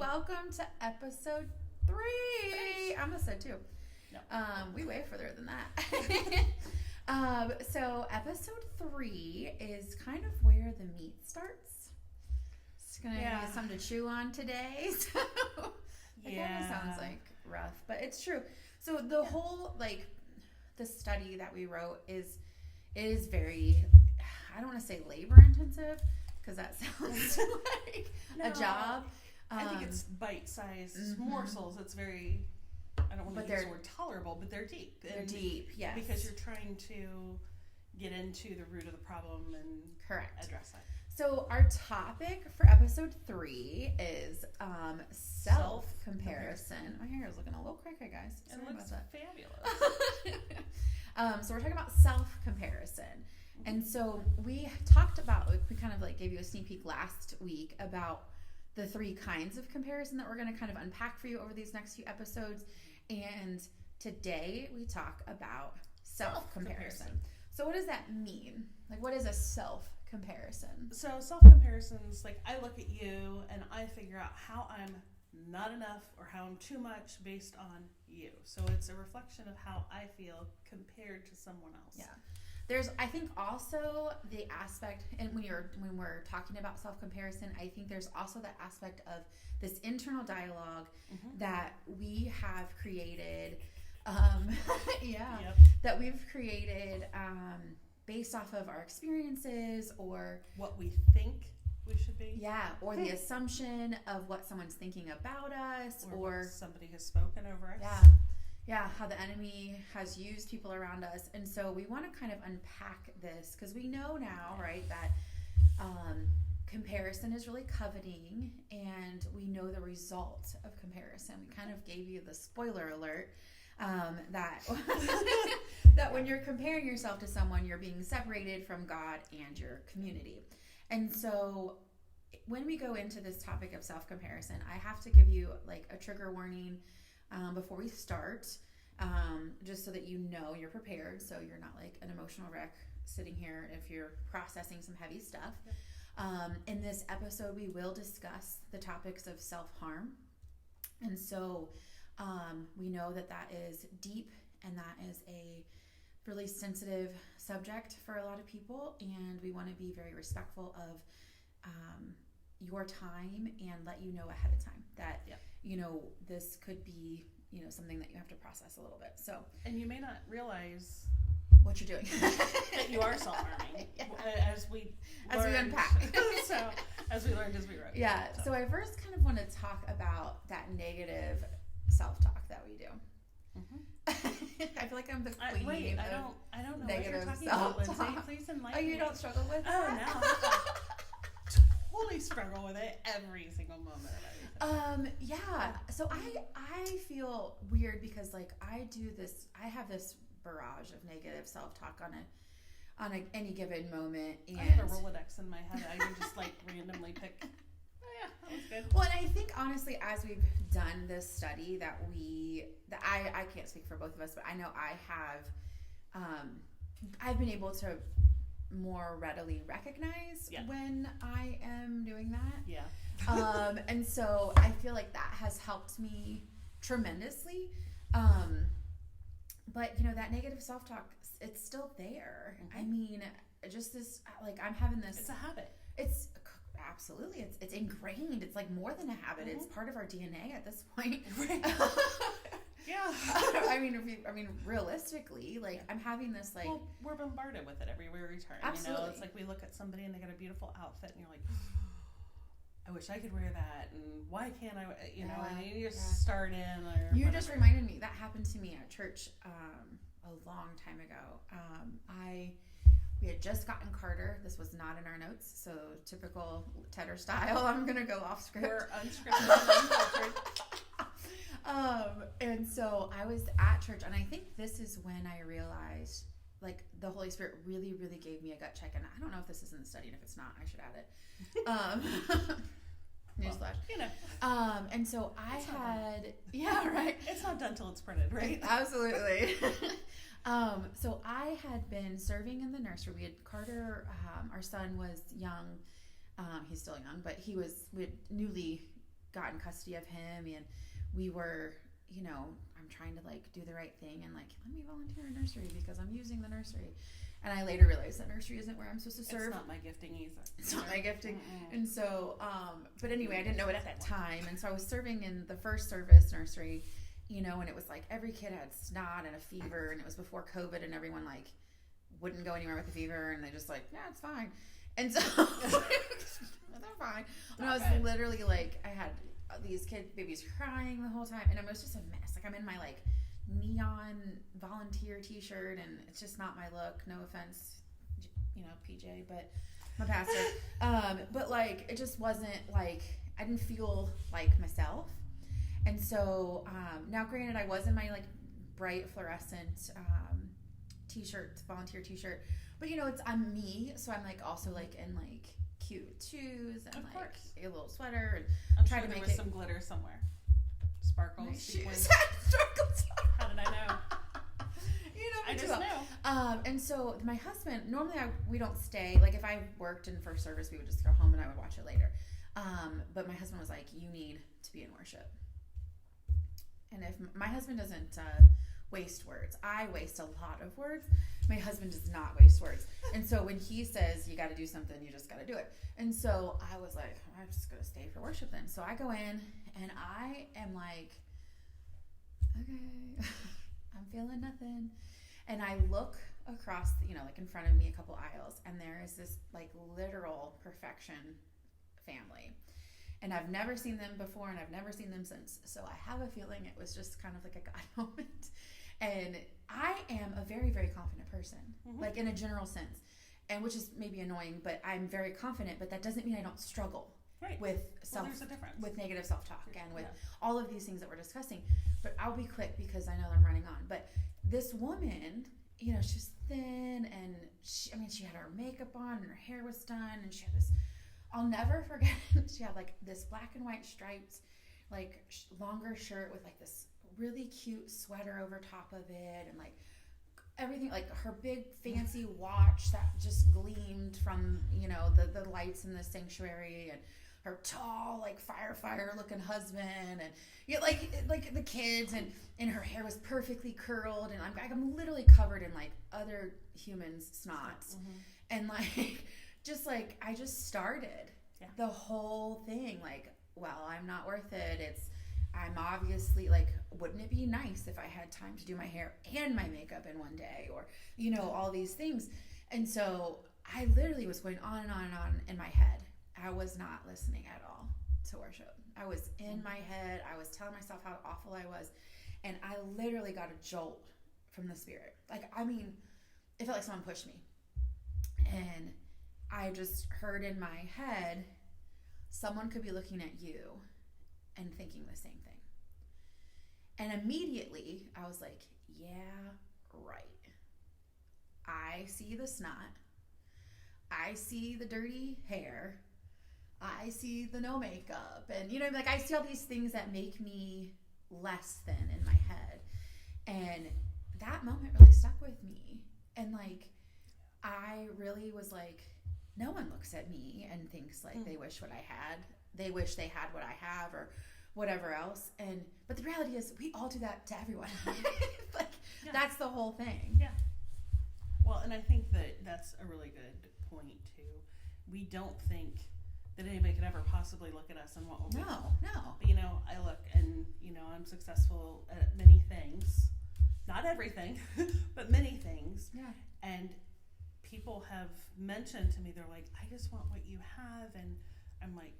welcome to episode 3. I almost said 2. No. We way further than that. So episode 3 is kind of where the meat starts. It's going to be something to chew on today. So it kind of sounds like rough, but it's true. So the whole, the study that we wrote is very, I don't want to say labor intensive, because that sounds like a job. I think it's bite-sized morsels. It's very, I don't want to use the word tolerable, but they're deep. They're deep, yes. Because you're trying to get into the root of the problem and address that. So our topic for episode 3 is self-comparison. My hair is looking a little crooked, guys. It looks fabulous. So we're talking about self-comparison. And so we talked about, we kind of gave you a sneak peek last week about the 3 kinds of comparison that we're going to kind of unpack for you over these next few episodes. And today we talk about self-comparison. So what does that mean? What is a self-comparison? So self-comparisons, I look at you and I figure out how I'm not enough or how I'm too much based on you. So it's a reflection of how I feel compared to someone else. Yeah. There's, I think, also the aspect, and when we're talking about self-comparison, I think there's also that aspect of this internal dialogue that we have created, that we've created based off of our experiences or what we think we should be. Yeah, or the assumption of what someone's thinking about us, or what somebody has spoken over us. Yeah, how the enemy has used people around us. And so we want to kind of unpack this because we know now, right, that comparison is really coveting, and we know the result of comparison. We kind of gave you the spoiler alert that that when you're comparing yourself to someone, you're being separated from God and your community. And so when we go into this topic of self-comparison, I have to give you a trigger warning before we start, just so that you're prepared, so you're not an emotional wreck sitting here if you're processing some heavy stuff. In this episode, we will discuss the topics of self-harm, and so we know that is deep, and that is a really sensitive subject for a lot of people, and we want to be very respectful of your time and let you know ahead of time that this could be something that you have to process a little bit. So, and you may not realize what you're doing that you are self-harming as we unpack. So as we learned as we wrote. Yeah. So I first kind of want to talk about that negative self-talk that we do. I feel like I'm the queen. I don't know negative what you're talking self-talk. about, Lindsay. Please enlighten me. You don't struggle with that? Oh, no. Totally struggle with it every single moment of everything. So I feel weird because I have this barrage of negative self-talk on any given moment, and I have a Rolodex in my head. I can just randomly pick. Oh yeah, that was good. Well, and I think honestly, as we've done this study, that I can't speak for both of us, but I know I have I've been able to more readily recognize when I am doing that. Yeah. And so I feel like that has helped me tremendously. But that negative self-talk, it's still there. I mean, just this, I'm having this. It's a habit. It's absolutely, it's ingrained. It's more than a habit. It's part of our DNA at this point. Right. Yeah. I mean, realistically, I'm having this Well, we're bombarded with it everywhere we turn. Absolutely. It's we look at somebody and they got a beautiful outfit, and you're like, I wish I could wear that, and why can't I? And you just start in. You just reminded me that happened to me at church a long time ago. We had just gotten Carter. This was not in our notes, so typical Tedder style. I'm gonna go off script. We're unscripted. And so I was at church, and I think this is when I realized, the Holy Spirit really, really gave me a gut check. And I don't know if this is in the study, and if it's not, I should add it. Newsflash. And so I had, It's not done till it's printed, right? Absolutely. So I had been serving in the nursery. We had Carter, our son was young. He's still young, but we had newly gotten custody of him, and we were, I'm trying to like do the right thing and like, let me volunteer in nursery because I'm using the nursery. And I later realized that nursery isn't where I'm supposed to serve. It's not my gifting either. It's not my gifting. And so, but anyway, I didn't know it at that time. And so I was serving in the first service nursery, and it was like every kid had snot and a fever, and it was before COVID, and everyone like wouldn't go anywhere with a fever, and they just like, yeah, it's fine. And so they're fine. And I was literally like, I had these babies crying the whole time, and it was just a mess. Like I'm in my like neon volunteer t-shirt, and it's just not my look. No offense, PJ, but my pastor. But like it just wasn't like, I didn't feel like myself. And so now granted, I was in my like bright fluorescent t-shirt, volunteer t-shirt, but I'm me, so I'm like also like in like cute shoes and like a little sweater, and I'm trying sure to there make was it some glitter somewhere. Sparkles. My shoes had sparkles. How did I know? I just know. And so my husband, normally we don't stay. Like if I worked in first service, we would just go home and I would watch it later. But my husband was like, you need to be in worship. And if my husband doesn't waste words, I waste a lot of words. My husband does not waste words. And so when he says you got to do something, you just got to do it. And so I was like, I'm just going to stay for worship then. So I go in and I am like, okay, I'm feeling nothing. And I look across, like in front of me a couple aisles, and there is this like literal perfection family. And I've never seen them before, and I've never seen them since. So I have a feeling it was just kind of like a God moment. And I am a very, very confident person, like in a general sense, and which is maybe annoying, but I'm very confident. But that doesn't mean I don't struggle with with negative self-talk and with all of these things that we're discussing. But I'll be quick because I know I'm running on. But this woman, she's thin, and she had her makeup on, and her hair was done, and she had this. I'll never forget. She had like this black and white striped, like longer shirt with like this really cute sweater over top of it, and like everything, like her big fancy watch that just gleamed from the lights in the sanctuary, and her tall like firefighter looking husband, and like the kids, and her hair was perfectly curled, and I'm literally covered in like other humans' snots, and like. Just like I just started the whole thing like, well, I'm not worth it. I'm obviously like, wouldn't it be nice if I had time to do my hair and my makeup in one day, or all these things. And so I literally was going on and on and on in my head. I was not listening at all to worship. I was in my head. I was telling myself how awful I was, and I literally got a jolt from the Spirit. Like, it felt like someone pushed me, and I just heard in my head, someone could be looking at you and thinking the same thing. And immediately I was like, yeah, right. I see the snot. I see the dirty hair. I see the no makeup. And, like I see all these things that make me less than in my head. And that moment really stuck with me. And like, I really was like, no one looks at me and thinks like they wish what I had. They wish they had what I have, or whatever else. But the reality is, we all do that to everyone. That's the whole thing. Yeah. Well, and I think that's a really good point too. We don't think that anybody could ever possibly look at us and what we'll be. No. But, I look and I'm successful at many things, not everything, but many things. Yeah. And people have mentioned to me, they're like, I just want what you have, and I'm like,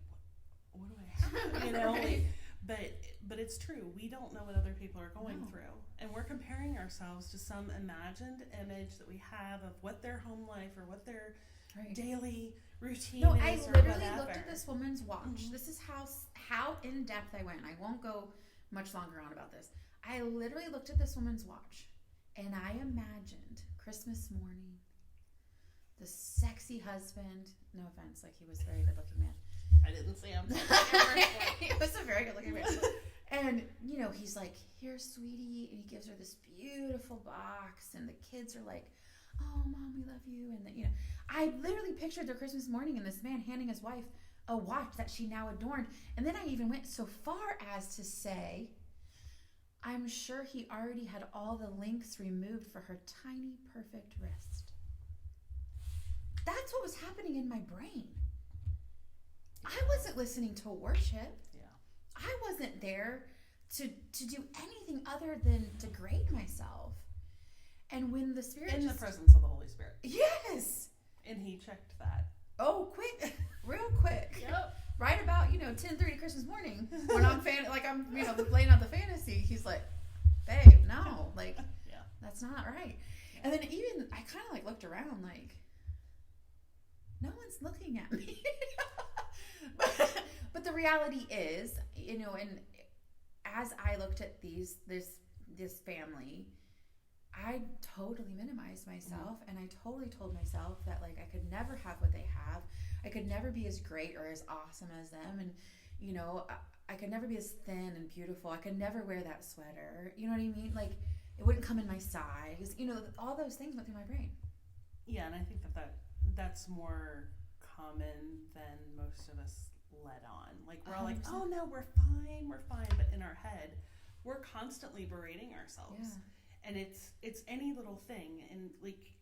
what do I have? Right. But it's true. We don't know what other people are going through, and we're comparing ourselves to some imagined image that we have of what their home life or what their daily routine is. I literally looked at this woman's watch. This is how in depth I went. I won't go much longer on about this. I literally looked at this woman's watch, and I imagined Christmas morning. The sexy husband, no offense, like he was a very good looking man. I didn't see him. He was a very good looking man. And, he's like, here, sweetie. And he gives her this beautiful box. And the kids are like, oh, Mom, we love you. And then, I literally pictured their Christmas morning and this man handing his wife a watch that she now adorned. And then I even went so far as to say, I'm sure he already had all the links removed for her tiny, perfect wrist. That's what was happening in my brain. I wasn't listening to worship. Yeah. I wasn't there to do anything other than degrade myself. And when the Spirit in the presence of the Holy Spirit. Yes. And he checked that. Oh, quick, real quick. Yep. Right about 10:30 Christmas morning when I'm laying out the fantasy. He's like, babe, no, like, yeah, that's not right. Yeah. And then even I kind of like looked around like, no one's looking at me. but the reality is, and as I looked at this family, I totally minimized myself, and I totally told myself that like I could never have what they have. I could never be as great or as awesome as them, and I could never be as thin and beautiful. I could never wear that sweater. You know what I mean? Like it wouldn't come in my size. All those things went through my brain. Yeah, and I think that's more common than most of us let on. Like we're all 100%. Like, oh no, we're fine, but in our head, we're constantly berating ourselves. Yeah. And it's any little thing, and like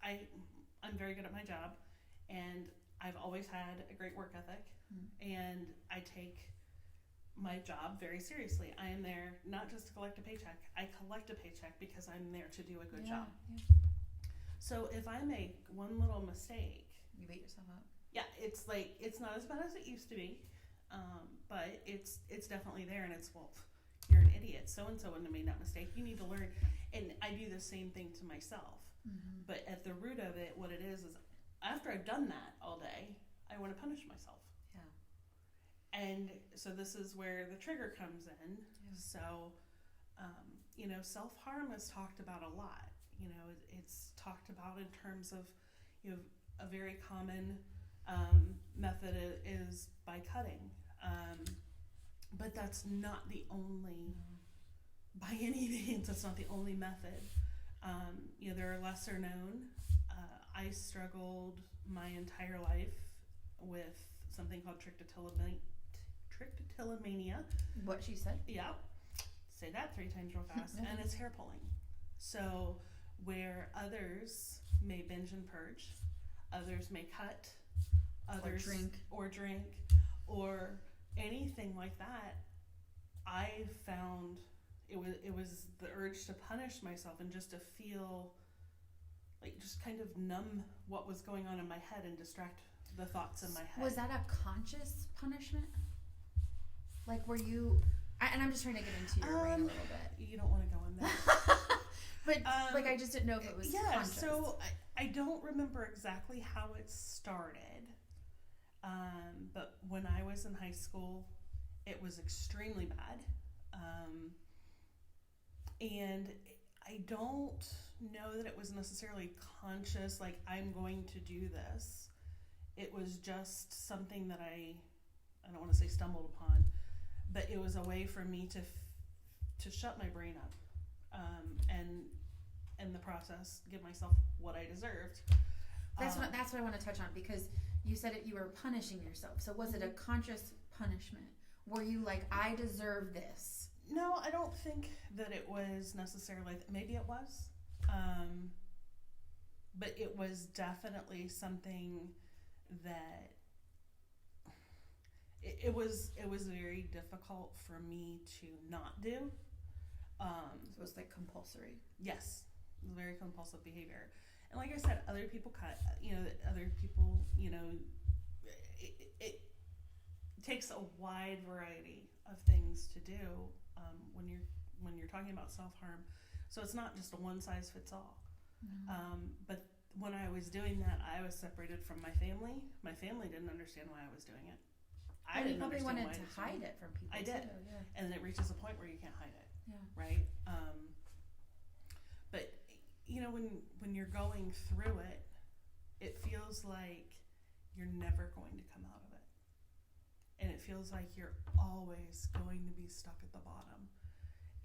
I'm very good at my job, and I've always had a great work ethic, and I take my job very seriously. I am there not just to collect a paycheck. I collect a paycheck because I'm there to do a good job. Yeah. So if I make one little mistake, you beat yourself up. Yeah, it's like it's not as bad as it used to be, but it's definitely there, and it's you're an idiot. So-and-so wouldn't have made that mistake. You need to learn. And I do the same thing to myself. Mm-hmm. But at the root of it, what it is after I've done that all day, I want to punish myself. Yeah. And so this is where the trigger comes in. Yeah. So, self-harm is talked about a lot. It's talked about in terms of, a very common method is by cutting. But that's not the only, by any means, that's not the only method. There are lesser known. I struggled my entire life with something called trichotillomania. What she said? Yeah. Say that 3 times real fast. And it's hair pulling. So where others may binge and purge, others may cut, others or drink, or anything like that, I found it was the urge to punish myself and just to feel like just kind of numb what was going on in my head and distract the thoughts in my head. Was that a conscious punishment? Like were you and I'm just trying to get into your brain a little bit. You don't want to go in there. But I just didn't know if it was conscious. So I don't remember exactly how it started. But when I was in high school, it was extremely bad. And I don't know that it was necessarily conscious, like I'm going to do this. It was just something that I don't want to say stumbled upon, but it was a way for me to shut my brain up, and in the process give myself what I deserved. That's what I want to touch on, because you said you were punishing yourself. So was it a conscious punishment? Were you like, I deserve this? No, I don't think that it was necessarily. Maybe it was, but it was definitely something that it was very difficult for me to not do. So it was like compulsory. Yes, it was very compulsive behavior. And like I said, other people cut. Other people. It takes a wide variety of things to do when you're talking about self-harm. So it's not just a one size fits all. Mm-hmm. But when I was doing that, I was separated from my family. My family didn't understand why I was doing it. I didn't understand why I was doing it. You probably wanted to hide it from people. I did. Too, yeah. And then it reaches a point where you can't hide it. Yeah. Right? But when you're going through it, it feels like you're never going to come out of it. And it feels like you're always going to be stuck at the bottom.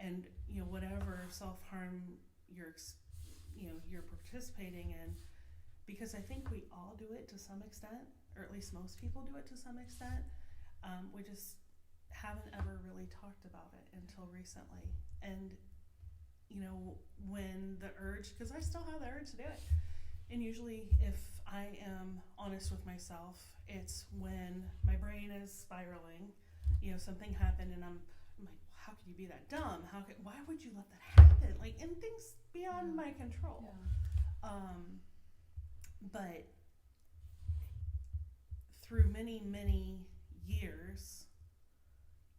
And whatever self-harm you're participating in, because I think we all do it to some extent, or at least most people do it to some extent. We just haven't ever really talked about it until recently. And, you know, when the urge, because I still have the urge to do it. And usually if I am honest with myself, it's when my brain is spiraling, you know, something happened and I'm like, how could you be that dumb? Why would you let that happen? Like, and things beyond my control. Yeah. But through many, many years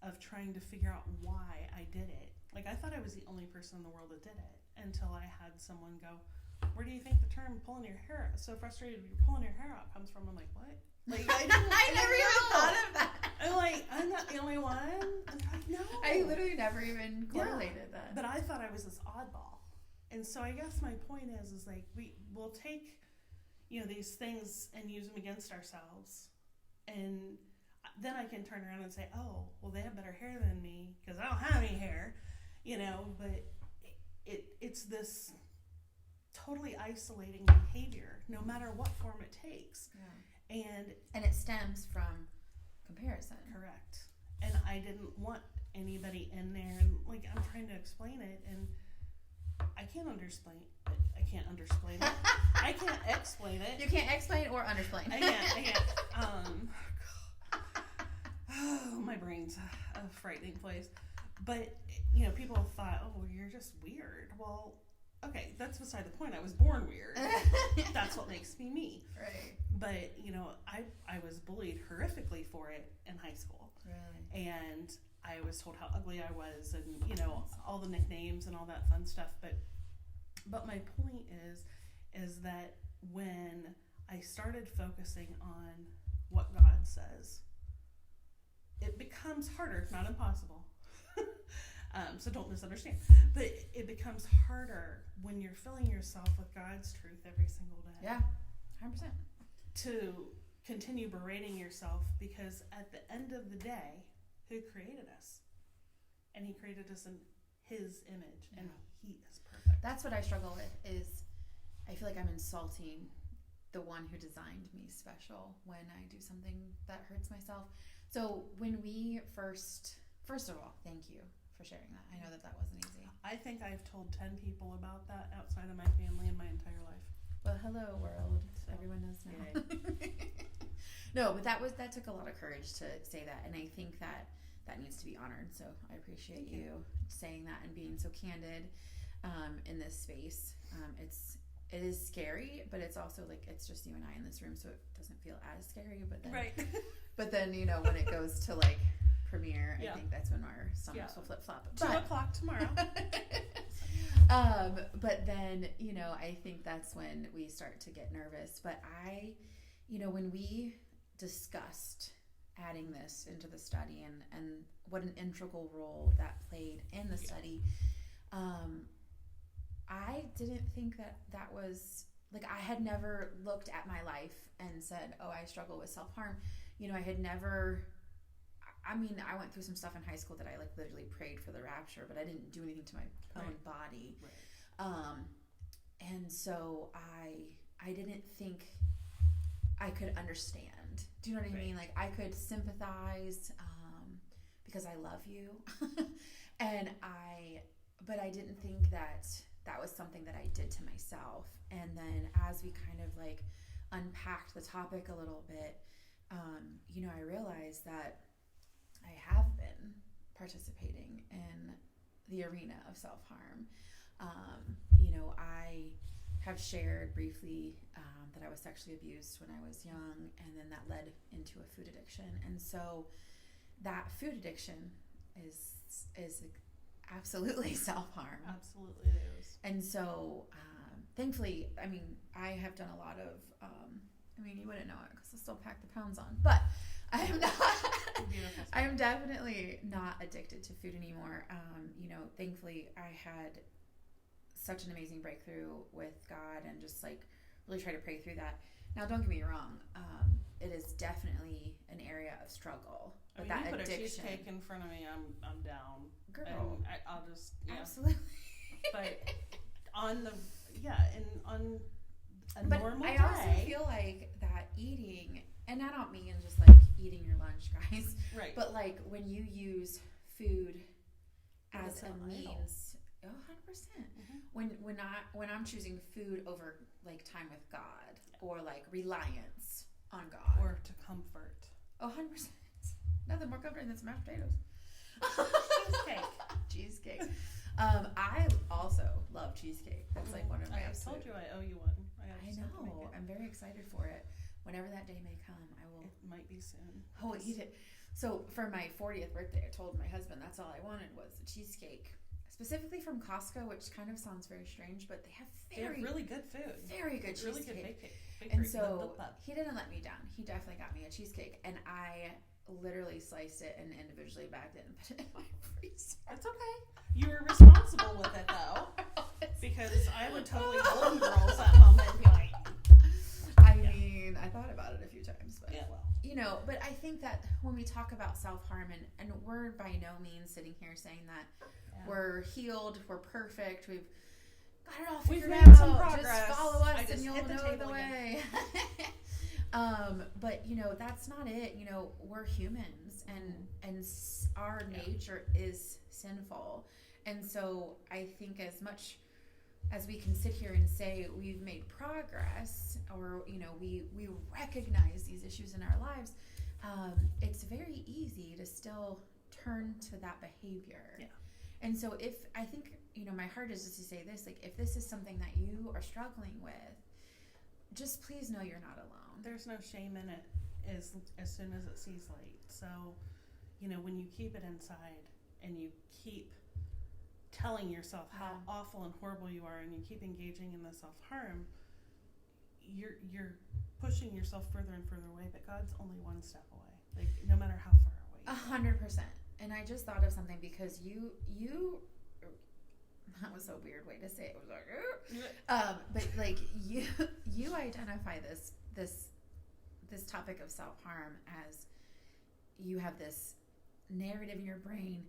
of trying to figure out why I did it, like I thought I was the only person in the world that did it until I had someone go, where do you think the term pulling your hair out, so frustrated you're pulling your hair out comes from? I'm like, what? Like, I never even thought of that. I'm like, I'm not the only one. I'm like, no. I literally never even correlated that. But I thought I was this oddball. And so I guess my point is like we'll take, you know, these things and use them against ourselves. And then I can turn around and say, oh, well, they have better hair than me because I don't have any hair, you know, but it's this totally isolating behavior, no matter what form it takes. Yeah. And it stems from comparison. Correct. And I didn't want anybody in there, and like I'm trying to explain it, and I can't explain it. I can't explain it. You can't explain or underexplain. I can't. Oh, my brain's a frightening place. But, you know, people thought, oh, you're just weird. Well, okay, that's beside the point. I was born weird. That's what makes me me. Right. But, you know, I was bullied horrifically for it in high school. Really? And I was told how ugly I was and, you know, all the nicknames and all that fun stuff. But my point is that when I started focusing on what God says, it becomes harder, not impossible. So don't misunderstand. But it becomes harder when you're filling yourself with God's truth every single day. Yeah, 100%. To continue berating yourself, because at the end of the day, who created us? And he created us in his image, and he is perfect. That's what I struggle with, is I feel like I'm insulting the one who designed me special when I do something that hurts myself. So when we first of all, thank you for sharing that. I know that wasn't easy. I think I've told 10 people about that outside of my family in my entire life. Well, hello world. So, everyone knows now. No, but that took a lot of courage to say that, and I think that needs to be honored. So I appreciate you saying that and being so candid in this space. It is scary, but it's also like it's just you and I in this room, so it doesn't feel as scary. But then, right. But then, you know, when it goes to like premiere, I think that's when our stomachs will flip flop. 2 o'clock tomorrow. But then, you know, I think that's when we start to get nervous. But when we discussed adding this into the study and what an integral role that played in the study, I didn't think that was, like, I had never looked at my life and said, oh, I struggle with self-harm. You know, I had never, I went through some stuff in high school that I like literally prayed for the rapture, but I didn't do anything to my own body. Right. And so I didn't think I could understand. Do you know what I mean? Like, I could sympathize because I love you. But I didn't think that was something that I did to myself. And then as we kind of like unpacked the topic a little bit, I realized that I have been participating in the arena of self-harm. I have shared briefly that I was sexually abused when I was young, and then that led into a food addiction. And so that food addiction is absolutely self-harm. Absolutely it is. And so thankfully, I have done a lot of, you wouldn't know it because I still pack the pounds on, but I am not, I am definitely not addicted to food anymore. Thankfully I had such an amazing breakthrough with God and just like really try to pray through that. Now, don't get me wrong. It is definitely an area of struggle. But that you put addiction, a cheesecake in front of me, I'm down. Girl. And I'll just, absolutely. But on a but normal I day. also feel like that eating and I don't mean just like eating your lunch, guys, Right. but like when you use food as it's a an idol. means, 100%. When I'm choosing food over like time with God or like reliance on God Or to comfort. 100%. Nothing more comforting than some mashed potatoes. Cheesecake. I also love cheesecake. That's like one of my I absolute. told you I owe you one. I know. I'm very excited for it. Whenever that day may come, I will. It might be soon. I will eat it. So for my 40th birthday, I told my husband that's all I wanted was a cheesecake, specifically from Costco, which kind of sounds very strange, but they have really good food. very good cheesecake. Really good bakery. And so he didn't let me down. He definitely got me a cheesecake, and I literally sliced it and individually bagged it and put it in my freezer. It's okay. You were responsible with it though, because I would totally Golden Girls that moment and be like. I mean, I thought about it a few times, but Yeah, well. you know, but I think that when we talk about self-harm, and we're by no means sitting here saying that we're healed, we're perfect, we've got it all figured made some out. progress. Just follow us I and you'll hit the know table the way. But you know, that's not it. You know, we're humans, and our nature is sinful, and so I think as much as we can sit here and say we've made progress, or you know, we recognize these issues in our lives, it's very easy to still turn to that behavior. Yeah. And so if I think, you know, my heart is just to say this, like, if this is something that you are struggling with, just please know you're not alone. There's no shame in it as soon as it sees light. So, you know, when you keep it inside and you keep telling yourself how awful and horrible you are, and you keep engaging in the self-harm, you're pushing yourself further and further away, but God's only one step away, like no matter how far away. 100%. And I just thought of something, because you that was a weird way to say it. It was like, but like you identify this topic of self-harm as you have this narrative in your brain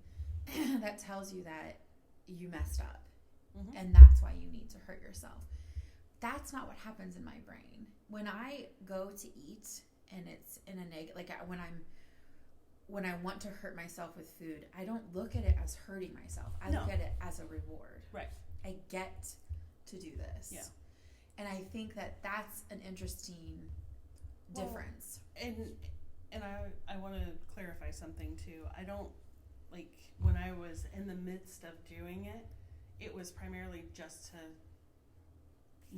that tells you that you messed up, and that's why you need to hurt yourself. That's not what happens in my brain. When I go to eat and it's in a negative, like when I want to hurt myself with food, I don't look at it as hurting myself. I look at it as a reward. Right. I get to do this. Yeah. And I think that that's an interesting difference. And I want to clarify something too. I don't, like, when I was in the midst of doing it, it was primarily just to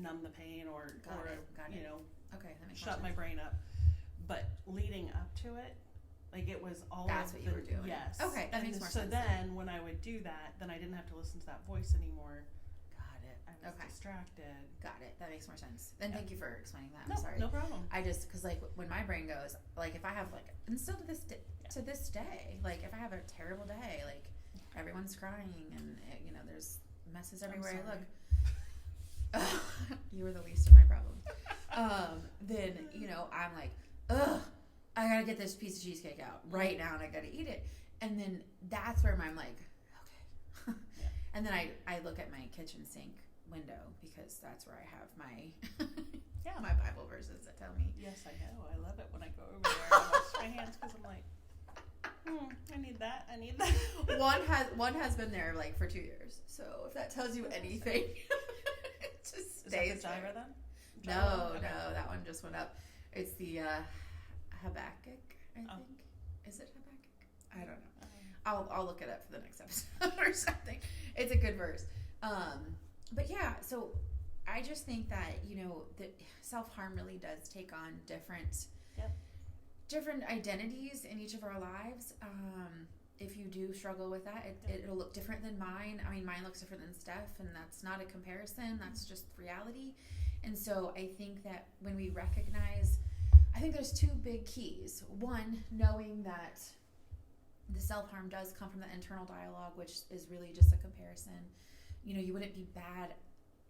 numb the pain or Got you it. know, Okay, that makes shut my brain up. But leading up to it, like, it was all That's what you were doing. Yes. Okay, that makes more sense. So then then when I would do that, then I didn't have to listen to that voice anymore. Got it. I was distracted. Got it. That makes more sense. Then thank you for explaining that. No, I'm sorry. no problem. I just, because like when my brain goes, like if I have like, and still to this day, like if I have a terrible day, like everyone's crying and you know there's messes everywhere I look. You were the least of my problems. Then you know I'm like, ugh, I gotta get this piece of cheesecake out right now and I gotta eat it. And then that's where I'm like, okay. And then I look at my kitchen sink window, because that's where I have my my Bible verses that tell me. Yes, I know. I love it when I go over there and wash my hands, because I'm like, I need that. I need that. One has been there like for 2 years. So if that tells you anything, it just stays Is that the Gyra then? No, Okay. no, that one just went up. It's the Habakkuk, I think. Is it Habakkuk? I don't know. I'll look it up for the next episode or something. It's a good verse. But yeah, so I just think that, you know, that self-harm really does take on different identities in each of our lives. If you do struggle with that, it'll look different than mine. I mean, mine looks different than Steph, and that's not a comparison. That's just reality. And so I think that when we recognize, I think there's two big keys. One, knowing that the self-harm does come from the internal dialogue, which is really just a comparison. You know, you wouldn't be bad,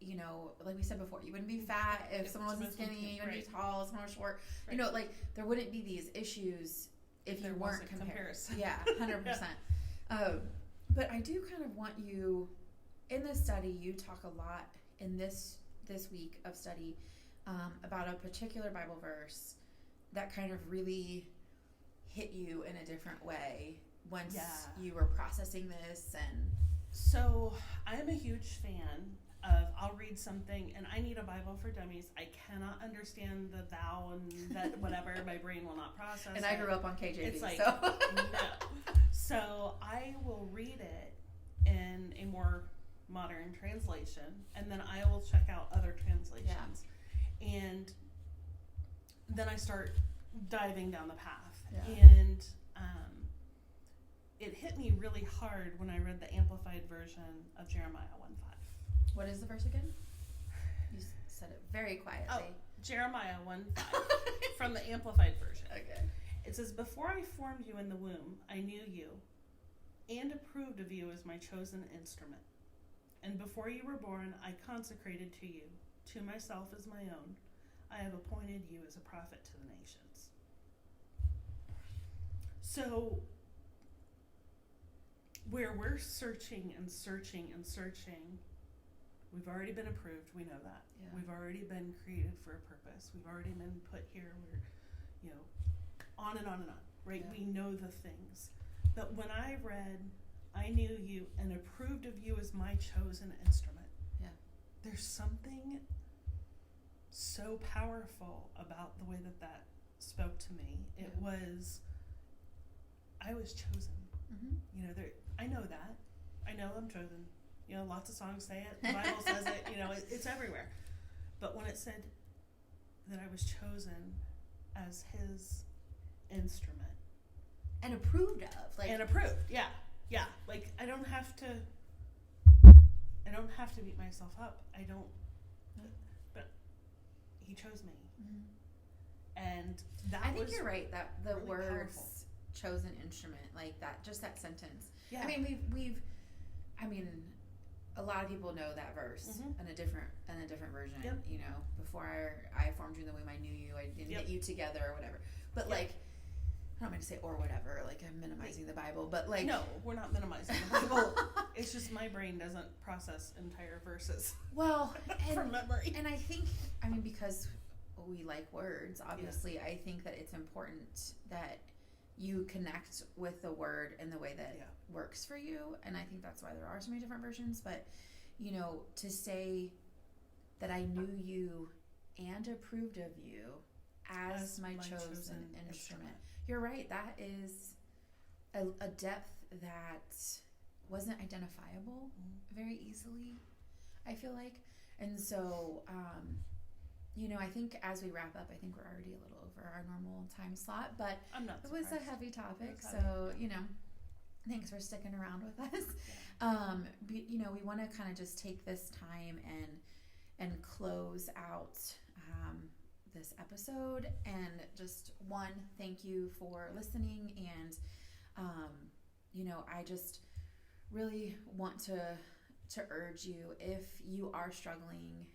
you know, like we said before, you wouldn't be fat if someone wasn't skinny, you wouldn't be tall, someone was short. Right. You know, like, there wouldn't be these issues if you weren't comparing. Yeah, 100%. But I do kind of want you, in this study, you talk a lot in this week of study about a particular Bible verse that kind of really hit you in a different way once Yeah. you were processing this? And So I'm a huge fan of, I'll read something and I need a Bible for dummies. I cannot understand the thou and that whatever. My brain will not process and it. I grew up on KJV, It's like, so. no. So I will read it in a more modern translation, and then I will check out other translations. And then I start diving down the path. Yeah. And it hit me really hard when I read the Amplified version of Jeremiah 1:5. What is the verse again? You said it very quietly. Oh, Jeremiah 1:5 from the Amplified version. Okay. It says, "Before I formed you in the womb, I knew you and approved of you as my chosen instrument. And before you were born, I consecrated to you, to myself as my own. I have appointed you as a prophet to the nations." So, where we're searching and searching and searching, we've already been approved. We know that. Yeah. We've already been created for a purpose. We've already been put here. We're, on and on and on, right? Yeah. We know the things. But when I read, "I knew you and approved of you as my chosen instrument," Yeah. there's something so powerful about the way that spoke to me. It Yeah. was, I was chosen. Mm-hmm. I know that. I know I'm chosen. Lots of songs say it. The Bible says it. It's everywhere. But when it said that I was chosen as His instrument And approved of. and approved, yeah. Like I don't have to beat myself up. But He chose me, and that I think was you're right that the really words powerful. chosen instrument, like that, just that sentence. Yeah. I mean, we've a lot of people know that verse in a different version. Yep. Before I formed you in the womb, I knew you. I didn't get you together or whatever. But like, I don't mean to say or whatever. Like I'm minimizing the Bible, but like no, we're not minimizing the Bible. It's just my brain doesn't process entire verses. Well, from memory. And I think, because we like words, obviously, I think that it's important that you connect with the word in the way that works for you. And I think that's why there are so many different versions. But, to say that I knew you and approved of you as my chosen instrument. You're right. That is a depth that wasn't identifiable very easily, I feel like. And so, I think as we wrap up, I think we're already a little over our normal time slot, but I'm not surprised. it was a heavy topic. It was So, thanks for sticking around with us. Yeah. We want to kind of just take this time and close out this episode, and just thank you for listening. And I just really want to urge you, if you are struggling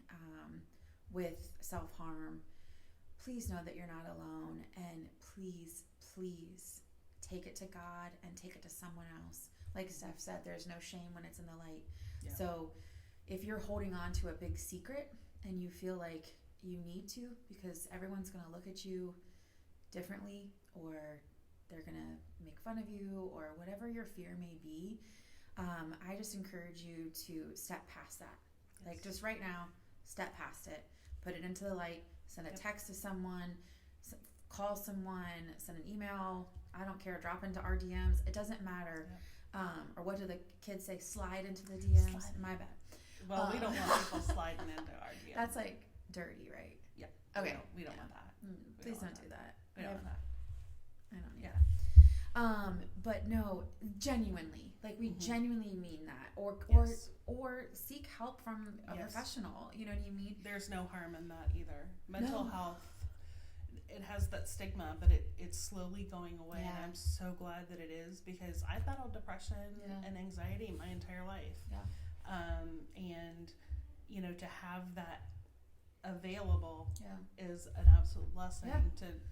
with self-harm, please know that you're not alone, and please take it to God and take it to someone else. Like Steph said, there's no shame when it's in the light. Yeah. So if you're holding on to a big secret and you feel like you need to, because everyone's going to look at you differently, or they're going to make fun of you, or whatever your fear may be, I just encourage you to step past that. Yes. Like just right now, step past it, put it into the light, send a text to someone, call someone, send an email, I don't care, drop into our DMs, it doesn't matter. Or what do the kids say, slide into the DMs? My bad. Well, we don't want people sliding into our DMs. That's like dirty, right? Yeah. Okay. We don't want that. Please don't do that. We don't want that. I don't need that. But no, genuinely, like we genuinely mean that, or seek help from a professional. You know what I mean? There's no harm in that either. Mental No. health, it has that stigma, but it's slowly going away, and I'm so glad that it is, because I battled depression and anxiety my entire life. And to have that available is an absolute blessing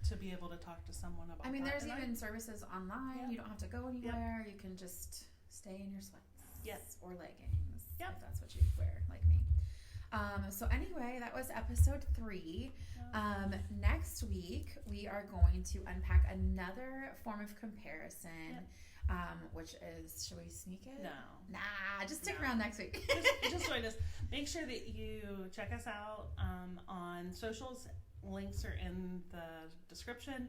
to be able to talk to someone about. There's even services online. You don't have to go anywhere. You can just stay in your sweats or leggings if that's what you wear, like me. So anyway, that was episode 3. Next week, we are going to unpack another form of comparison, which is, should we sneak it? No. Nah, just stick around next week. just join us. Make sure that you check us out on socials. Links are in the description.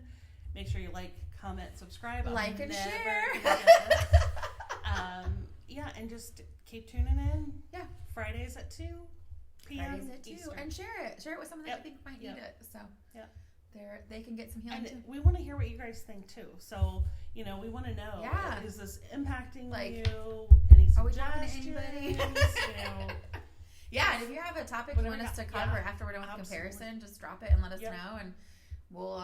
Make sure you like, comment, subscribe. Like and share. And just keep tuning in. Yeah. Fridays at 2 p.m. Fridays at 2. Eastern. And share it. Share it with someone that you think might need it. So they can get some healing too. And we want to hear what you guys think too. So, we want to know. Yeah. Is this impacting you? Any are we talking to suggestions? anybody? Yeah, and if you have a topic you want us to cover after we're done with comparison, just drop it and let us know, and we'll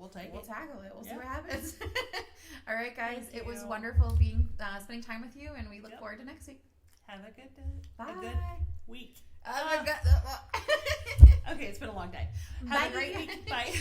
tackle it. We'll see what happens. All right, guys. It was wonderful spending time with you, and we look forward to next week. Have a good day. Bye. A good week. Oh my God. Okay, it's been a long day. Bye. Have a great week. Bye.